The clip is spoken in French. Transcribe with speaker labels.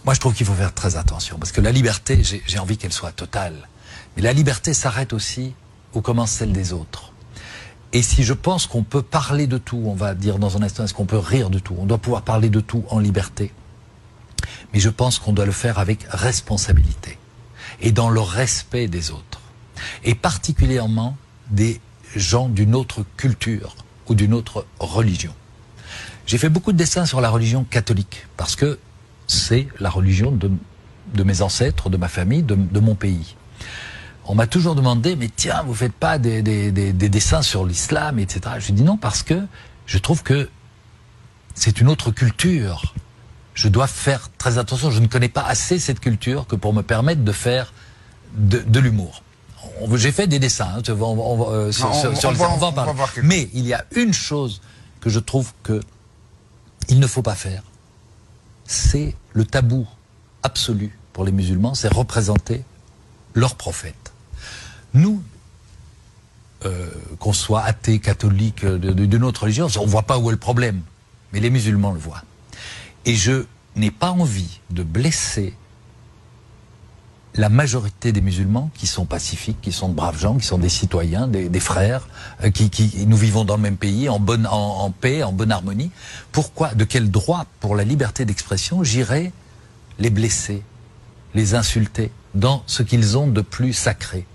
Speaker 1: Moi, je trouve qu'il faut faire très attention, parce que la liberté, j'ai envie qu'elle soit totale. Mais la liberté s'arrête aussi où commence celle des autres. Et si je pense qu'on peut parler de tout, on va dire dans un instant, est-ce qu'on peut rire de tout? On doit pouvoir parler de tout en liberté. Mais je pense qu'on doit le faire avec responsabilité et dans le respect des autres. Et particulièrement des gens d'une autre culture ou d'une autre religion. J'ai fait beaucoup de dessins sur la religion catholique, parce que c'est la religion de mes ancêtres, de ma famille, de mon pays. On m'a toujours demandé, mais tiens, vous faites pas des dessins sur l'islam, etc. Je dis non, parce que je trouve que c'est une autre culture. Je dois faire très attention. Je ne connais pas assez cette culture que pour me permettre de faire de l'humour. J'ai fait des dessins, hein, on va en parler. Mais il y a une chose que je trouve que il ne faut pas faire, c'est le tabou absolu pour les musulmans, c'est représenter leur prophète. Nous, qu'on soit athée, catholique, d'une autre religion, on ne voit pas où est le problème. Mais les musulmans le voient. Et je n'ai pas envie de blesser la majorité des musulmans qui sont pacifiques, qui sont de braves gens, qui sont des citoyens, des frères, nous vivons dans le même pays, en paix, en bonne harmonie. Pourquoi, de quel droit, pour la liberté d'expression, j'irais les blesser, les insulter dans ce qu'ils ont de plus sacré?